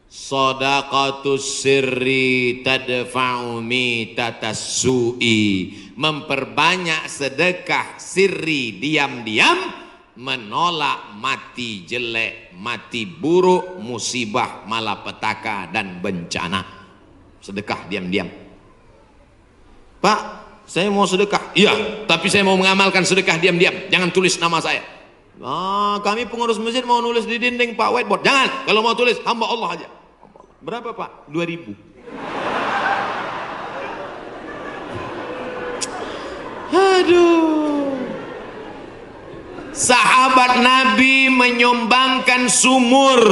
Shadaqatus sirri tadfa'u mitatas su'i. Memperbanyak sedekah sirri diam-diam menolak mati jelek, mati buruk, musibah, malapetaka dan bencana. Sedekah diam-diam. Pak, saya mau sedekah. Iya, tapi saya mau mengamalkan sedekah diam-diam. Jangan tulis nama saya. Kami pengurus masjid mau nulis di dinding Pak whiteboard. Jangan. Kalau mau tulis hamba Allah aja. Berapa Pak? 2.000. Aduh. Sahabat Nabi menyumbangkan sumur.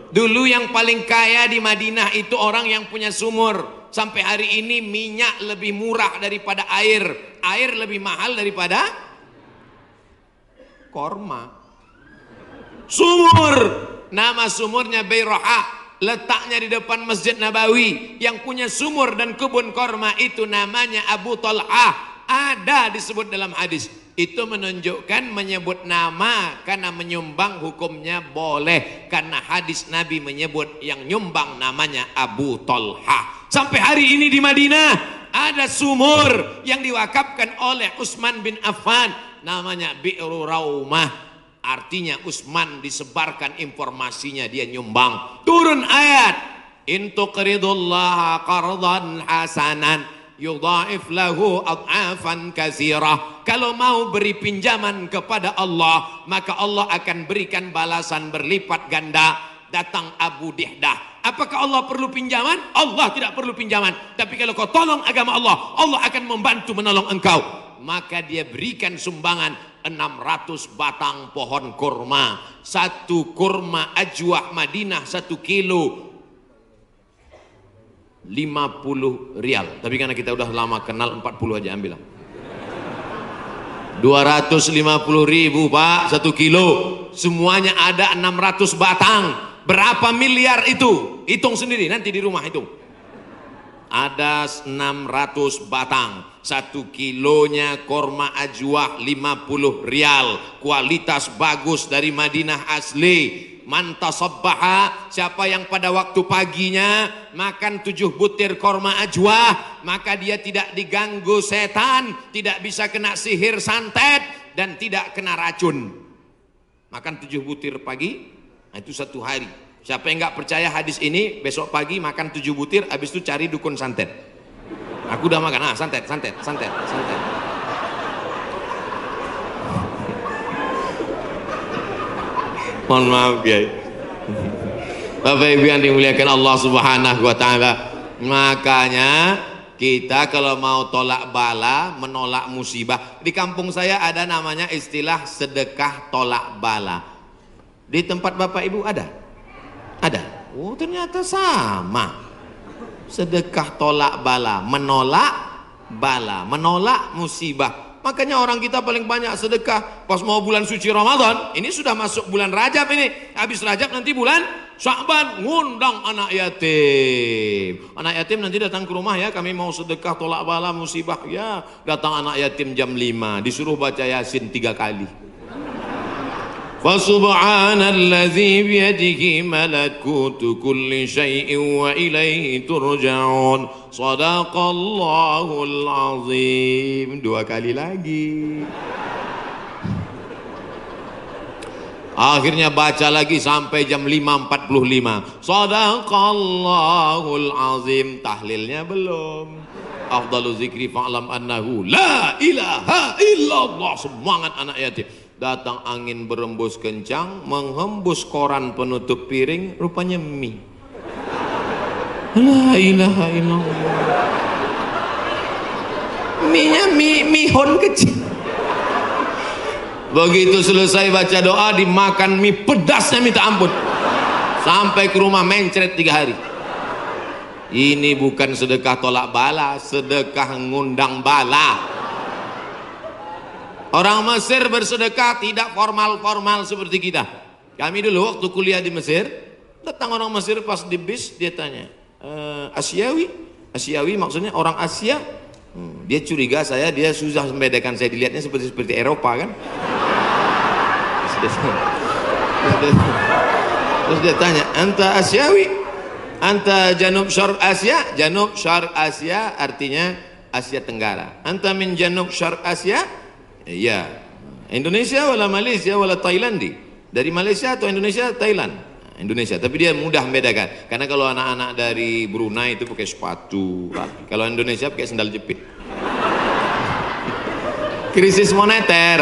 Dulu yang paling kaya di Madinah itu orang yang punya sumur. Sampai hari ini minyak lebih murah daripada air. Air lebih mahal daripada korma. Sumur. Nama sumurnya Bayroha. Letaknya di depan Masjid Nabawi. Yang punya sumur dan kebun korma itu namanya Abu Talhah. Ada disebut dalam hadis. Itu menunjukkan menyebut nama karena menyumbang hukumnya boleh. Karena hadis Nabi menyebut yang nyumbang namanya Abu Talhah. Sampai hari ini di Madinah ada sumur yang diwakafkan oleh Utsman bin Affan. Namanya Bi'ru Raumah. Artinya Utsman disebarkan informasinya, dia nyumbang. Turun ayat, in tuqridullaha qardan hasanan yudha'if lahu ad'afan katsirah. Kalau mau beri pinjaman kepada Allah, maka Allah akan berikan balasan berlipat ganda. Datang Abu Dihdah. Apakah Allah perlu pinjaman? Allah tidak perlu pinjaman. Tapi kalau kau tolong agama Allah, Allah akan membantu menolong engkau. Maka dia berikan sumbangan 600 batang pohon kurma. Satu kurma ajwah Madinah 1 kilo 50 rial. Tapi karena kita udah lama kenal 40 aja ambil. 250.000 Pak 1 kilo. Semuanya ada 600 batang. Berapa miliar itu? Hitung sendiri nanti di rumah hitung. Ada 600 batang. 1 kilonya korma ajwah 50 rial. Kualitas bagus dari Madinah asli. Man tasabbaha, siapa yang pada waktu paginya makan 7 butir korma ajwah, maka dia tidak diganggu setan, tidak bisa kena sihir santet, dan tidak kena racun. Makan 7 butir pagi, nah itu 1 hari. Siapa yang nggak percaya hadis ini, besok pagi makan 7 butir, habis itu cari dukun santet. Aku udah makan, santet. Mohon maaf ya. Bapak Ibu yang dimuliakan Allah Subhanahu wa taala. Makanya kita kalau mau tolak bala, menolak musibah. Di kampung saya ada namanya istilah sedekah tolak bala. Di tempat Bapak Ibu ada? Ada. Oh, ternyata sama. Sedekah tolak bala, menolak bala, menolak musibah. Makanya orang kita paling banyak sedekah pas mau bulan suci Ramadan. Ini sudah masuk bulan Rajab ini. Habis Rajab nanti bulan Sya'ban, ngundang anak yatim. Anak yatim nanti datang ke rumah ya, kami mau sedekah tolak bala musibah. Ya, datang anak yatim jam 5, disuruh baca Yasin 3 kali. Fa subhanallazi biyadihi malakutu kulli syai'in wa ilaihi turja'un. Shadaqallahul azim. 2 kali lagi. Akhirnya baca lagi sampai jam 5.45. Shadaqallahul azim. Tahlilnya belum. Afdalu zikri fa'lam annahu la ilaha illallah. Semangat anak yatim. Datang angin berembus kencang, menghembus koran penutup piring, rupanya mie. La ilaha illallah. Mie-nya mihon kecil. Begitu selesai baca doa, dimakan mie pedasnya minta ampun. Sampai ke rumah mencret 3 hari. Ini bukan sedekah tolak bala, sedekah ngundang bala. Orang Mesir bersedekah tidak formal-formal seperti kita. Kami dulu waktu kuliah di Mesir, datang orang Mesir pas di bis, dia tanya, Asyawi? Asyawi maksudnya orang Asia. Dia curiga dia susah membedakan, saya dilihatnya seperti Eropa kan. Terus dia tanya, anta Asyawi? Anta janub syarq Asia, janub syarq Asia artinya Asia Tenggara. Anta min janub syarq Asia, ya. Indonesia wala Malaysia wala Thailandi. Dari Malaysia atau Indonesia, Thailand. Indonesia, tapi dia mudah membedakan. Karena kalau anak-anak dari Brunei itu pakai sepatu rapi. Kalau Indonesia pakai sandal jepit. Krisis moneter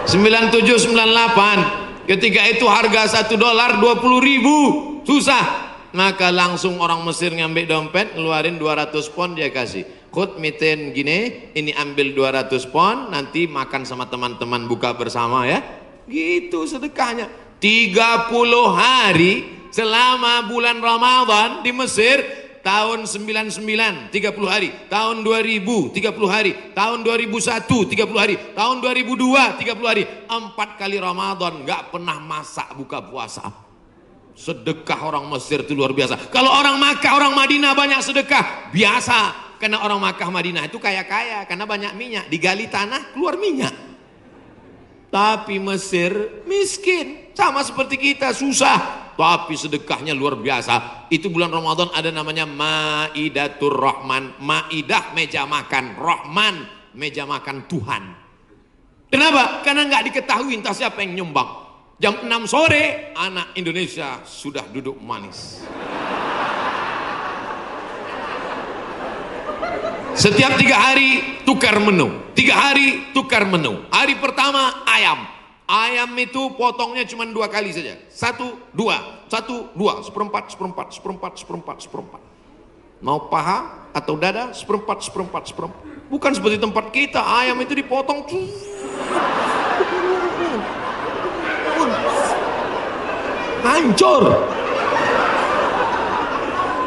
97-98, ketika itu harga $1 20.000, susah. Maka langsung orang Mesir ngambil dompet, ngeluarin 200 pon, dia kasih. Khud miten gini, ini ambil 200 pon, nanti makan sama teman-teman buka bersama ya. Gitu sedekahnya. 30 hari selama bulan Ramadan di Mesir, tahun 99 30 hari, tahun 2000 30 hari, tahun 2001 30 hari, tahun 2002 30 hari, 4 kali Ramadan nggak pernah masak buka puasa. Sedekah orang Mesir itu luar biasa. Kalau orang Makkah, orang Madinah banyak sedekah biasa, karena orang Makkah Madinah itu kaya-kaya karena banyak minyak, digali tanah keluar minyak. Tapi Mesir miskin, sama seperti kita, susah, tapi sedekahnya luar biasa. Itu bulan Ramadan ada namanya Maidatur Rahman. Maidah meja makan, Rahman meja makan Tuhan. Kenapa? Karena nggak diketahui entah siapa yang nyumbang. Jam 6 sore anak Indonesia sudah duduk manis. Setiap 3 hari tukar menu, 3 hari tukar menu. Hari pertama ayam. Ayam itu potongnya cuma 2 kali saja. 1, 2, 1, 2, seperempat, seperempat, seperempat, seperempat, seperempat. Mau paha atau dada, seperempat, seperempat, seperempat. Bukan seperti tempat kita, ayam itu dipotong. Hancur.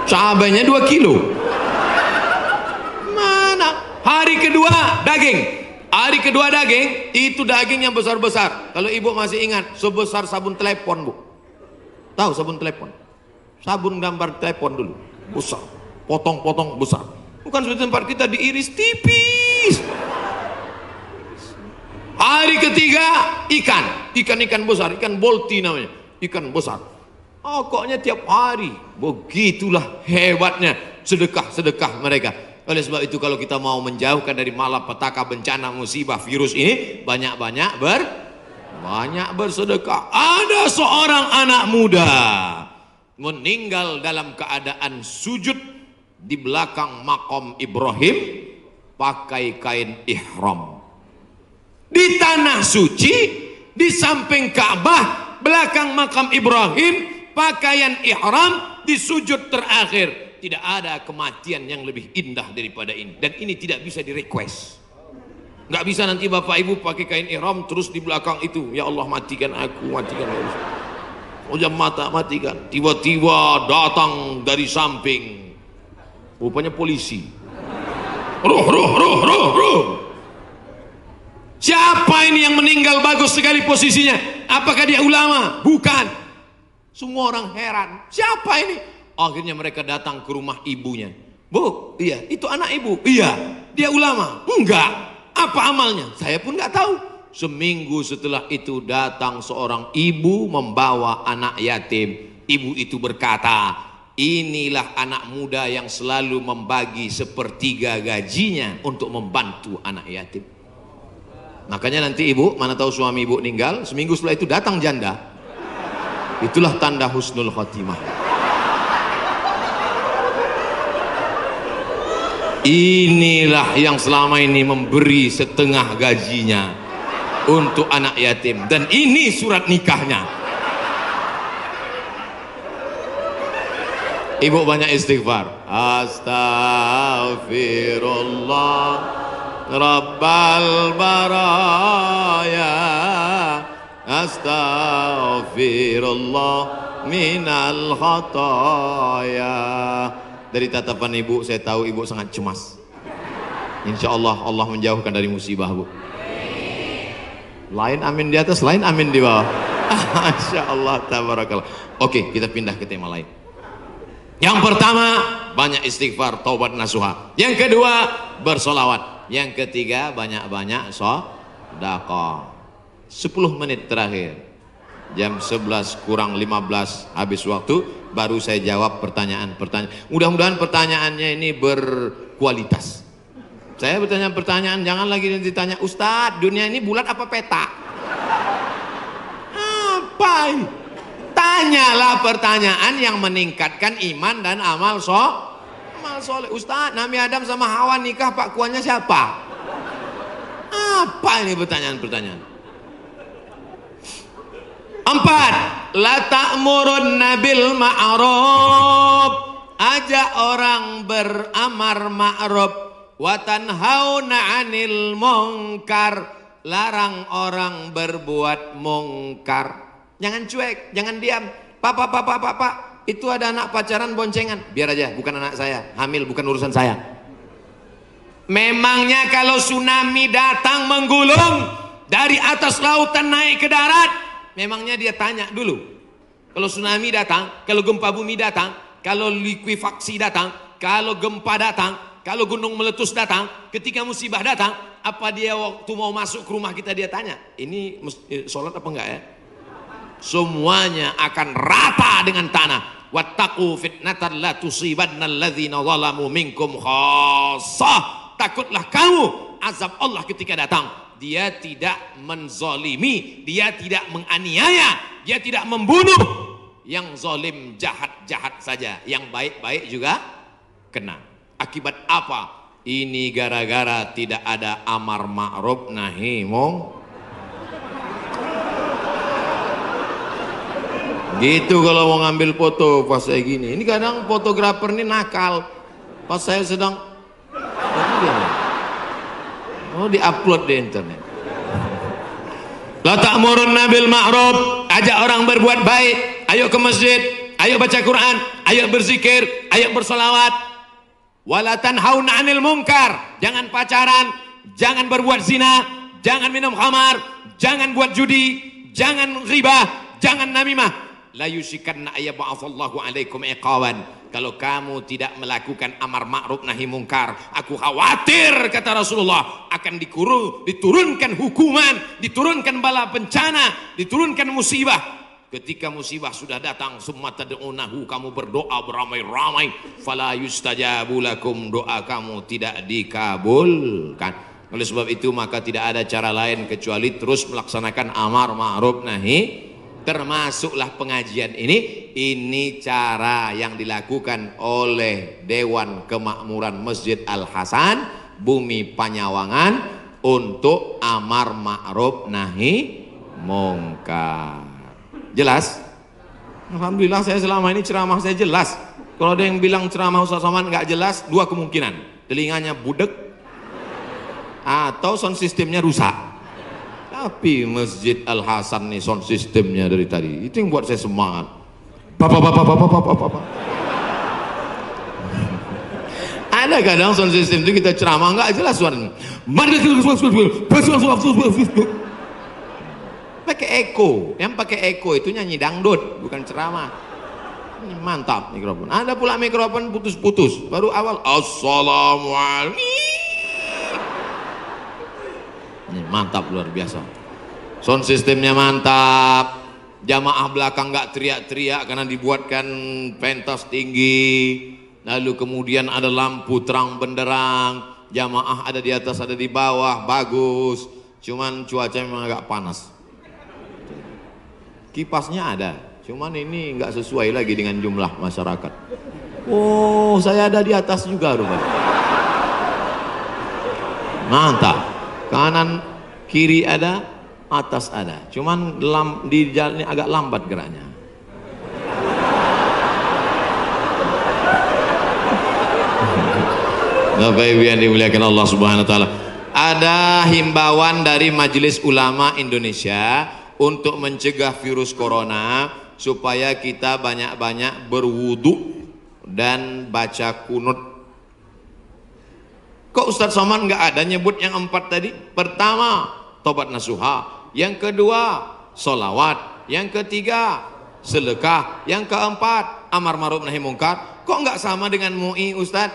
Cabainya 2 kilo. Mana? Hari kedua daging. Hari kedua daging, itu daging yang besar-besar. Kalau ibu masih ingat, sebesar sabun telepon, Bu. Tahu sabun telepon? Sabun gambar telepon dulu. Besar. Potong-potong besar. Bukan seperti tempat kita diiris tipis. Hari ketiga ikan. Ikan-ikan besar, ikan bolti namanya. Ikan besar. Pokoknya tiap hari. Begitulah hebatnya sedekah-sedekah mereka. Oleh sebab itu kalau kita mau menjauhkan dari malapetaka, bencana, musibah, virus ini, banyak-banyak bersedekah. Ada seorang anak muda meninggal dalam keadaan sujud di belakang makam Ibrahim pakai kain ihram. Di tanah suci, di samping Ka'bah, belakang makam Ibrahim, pakaian ihram di sujud terakhir. Tidak ada kematian yang lebih indah daripada ini. Dan ini tidak bisa di request. Nggak bisa nanti bapak ibu pakai kain ihram terus di belakang itu, ya Allah matikan aku, matikan aku. Ujam mata matikan. Tiba-tiba datang dari samping, rupanya polisi. Ruh. Siapa ini yang meninggal bagus sekali posisinya? Apakah dia ulama? Bukan. Semua orang heran. Siapa ini? Akhirnya mereka datang ke rumah ibunya. Bu, iya, itu anak ibu. Iya, dia ulama. Enggak. Apa amalnya? Saya pun nggak tahu. Seminggu setelah itu datang seorang ibu membawa anak yatim. Ibu itu berkata, inilah anak muda yang selalu membagi 1/3 gajinya untuk membantu anak yatim. Makanya nanti ibu, mana tahu suami ibu meninggal, seminggu setelah itu datang janda. Itulah tanda husnul khotimah. Inilah yang selama ini memberi setengah gajinya untuk anak yatim. Dan ini surat nikahnya. Ibu banyak istighfar. Astaghfirullah Rabbal baraya, astaghfirullah minal khataya. Dari tatapan ibu saya tahu ibu sangat cemas. Insya Allah Allah menjauhkan dari musibah, Bu. Lain amin di atas, lain amin di bawah. Masya Allah, tabarakallah. Oke, kita pindah ke tema lain. Yang pertama, banyak istighfar, taubat nasuha. Yang kedua, bersolawat. Yang ketiga, banyak-banyak sedekah. 10 menit terakhir, jam 11 kurang 15 habis waktu. baru saya jawab pertanyaan-pertanyaan. Mudah-mudahan pertanyaannya ini berkualitas. Saya bertanya pertanyaan, jangan lagi ditanya, Ustadz, dunia ini bulat apa peta? Apa ini? Tanyalah pertanyaan yang meningkatkan iman dan amal soleh. Ustadz, Nabi Adam sama Hawa nikah, pak kuannya siapa? Apa ini pertanyaan-pertanyaan? 4. La ta'murunna bil ma'ruf, ajak orang beramar ma'ruf, wa tanhauna 'anil munkar, larang orang berbuat mungkar. Jangan cuek, jangan diam. Pak, itu ada anak pacaran boncengan, biar aja, bukan anak saya, hamil bukan urusan saya. Memangnya kalau tsunami datang menggulung dari atas lautan naik ke darat, memangnya dia tanya dulu? Kalau tsunami datang, kalau gempa bumi datang, kalau likuifaksi datang, kalau gempa datang, kalau gunung meletus datang, ketika musibah datang, apa dia waktu mau masuk ke rumah kita dia tanya, ini sholat apa enggak ya? Semuanya akan rata dengan tanah. Wattaqu fitnatan la tusibanna alladzina zalamu minkum khassah. Takutlah kamu azab Allah ketika datang. Dia tidak menzalimi, dia tidak menganiaya, dia tidak membunuh. Yang zalim jahat-jahat saja, yang baik-baik juga kena. Akibat apa? Ini gara-gara tidak ada amar ma'ruf nahi munkar. Gitu kalau mau ngambil foto pas saya gini. Ini kadang fotografer ini nakal. Pas saya sedang diupload di internet. La ta'murunna bil ma'ruf, ajak orang berbuat baik. Ayo ke masjid, ayo baca Quran, ayo berzikir, ayo bersolawat. Wala tanhauna 'anil munkar, jangan pacaran, jangan berbuat zina, jangan minum khamar, jangan buat judi, jangan ghibah, jangan namimah. La yusikanna ayyab'atsallahu 'alaikum iqawan. Kalau kamu tidak melakukan amar ma'ruf nahi mungkar, aku khawatir, kata Rasulullah, akan diturunkan hukuman, diturunkan bala bencana, diturunkan musibah. Ketika musibah sudah datang, summa tad'unahu, kamu berdoa beramai-ramai, fala yustajabu lakum, doa kamu tidak dikabulkan. Oleh sebab itu maka tidak ada cara lain kecuali terus melaksanakan amar ma'ruf nahi. Termasuklah pengajian ini cara yang dilakukan oleh Dewan Kemakmuran Masjid Al-Hasan Bumi Panyawangan untuk amar ma'ruf nahi mungkar. Jelas? Alhamdulillah saya selama ini ceramah saya jelas. Kalau ada yang bilang ceramah Ustaz Somad nggak jelas, dua kemungkinan: telinganya budek atau sound sistemnya rusak. Tapi Masjid Al-Hasan nih sound sistemnya dari tadi, itu yang buat saya semangat. Bapak. Ada kadang sound system itu kita ceramah nggak jelas suaranya. Pakai echo, yang pakai echo itu nyanyi dangdut, bukan ceramah. Ini mantap mikrofon. Ada pula mikrofon putus-putus. Baru awal assalamualaikum. Ini mantap, luar biasa. Sound sistemnya mantap. Jamaah belakang nggak teriak-teriak karena dibuatkan pentas tinggi. Lalu kemudian ada lampu terang benderang. Jamaah ada di atas, ada di bawah, bagus. Cuman cuaca memang agak panas. Kipasnya ada, cuman ini nggak sesuai lagi dengan jumlah masyarakat. Oh, saya ada di atas juga rupanya. Mantap. Kanan kiri ada, atas ada, cuman di jalan ini agak lambat geraknya. Bapak Ibu yang dimuliakan Allah Subhanahu wa taala, ada himbauan dari Majelis Ulama Indonesia untuk mencegah virus corona supaya kita banyak-banyak berwudu dan baca kunut. Kok Ustadz Somad nggak ada nyebut yang 4 tadi? Pertama, tobat nasuha. Yang kedua, solawat. Yang ketiga, sedekah. Yang keempat, amar ma'ruf nahi mungkar. Kok nggak sama dengan MUI Ustadz?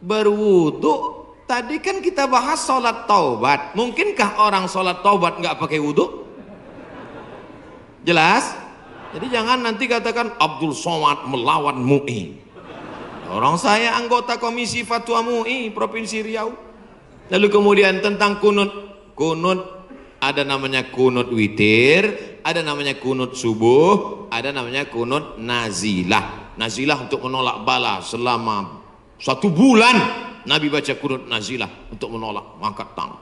Berwudu. Tadi kan kita bahas sholat taubat. Mungkinkah orang sholat taubat nggak pakai wudu? Jelas? Jadi jangan nanti katakan Abdul Somad melawan MUI. Orang saya anggota Komisi Fatwa MUI Provinsi Riau. Lalu kemudian tentang kunut. Kunut ada namanya kunut witir, ada namanya kunut subuh, ada namanya kunut nazilah. Nazilah untuk menolak bala selama 1 bulan. Nabi baca kunut nazilah untuk menolak angkat tangan.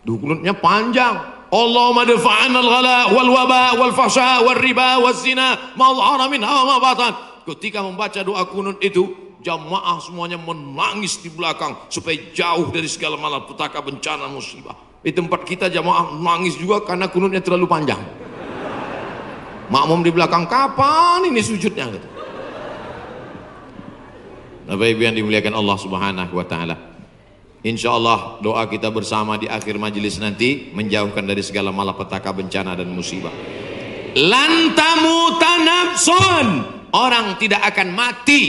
Kunutnya panjang. Allahumma dafa'an al-ghala wal waba wal fahsya wal riba wal zina ma dhahara minha wa ma batan. Ketika membaca doa kunut itu, jamaah semuanya menangis di belakang supaya jauh dari segala malapetaka, bencana, musibah. Di tempat kita jamaah nangis juga karena kunutnya terlalu panjang. Makmum di belakang, kapan ini sujudnya gitu. Bapak Ibu yang dimuliakan Allah Subhanahu wa taala. Insyaallah doa kita bersama di akhir majelis nanti menjauhkan dari segala malapetaka, bencana dan musibah. Lan tamuta nafsun, orang tidak akan mati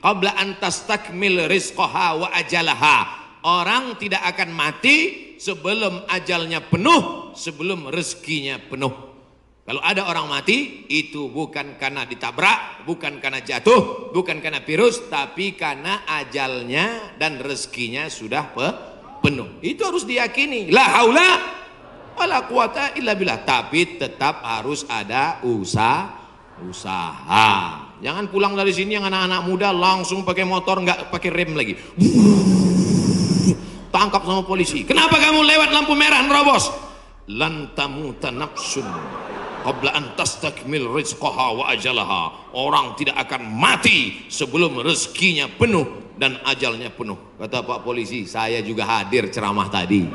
qabla an tastakmil rizqaha wa ajalaha. Orang tidak akan mati sebelum ajalnya penuh, sebelum rezekinya penuh. Kalau ada orang mati, itu bukan karena ditabrak, bukan karena jatuh, bukan karena virus, tapi karena ajalnya dan rezekinya sudah penuh. Itu harus diyakini. La haula wala quwata illa billah. Tapi tetap harus ada usaha. Jangan pulang dari sini yang anak-anak muda langsung pakai motor, nggak pakai rem lagi. Tangkap sama polisi. Kenapa kamu lewat lampu merah nerobos? Lan tamuta nafsun qabla an tastakmil rizqaha wa ajalaha. Orang tidak akan mati sebelum rezekinya penuh dan ajalnya penuh. Kata Pak Polisi, saya juga hadir ceramah tadi.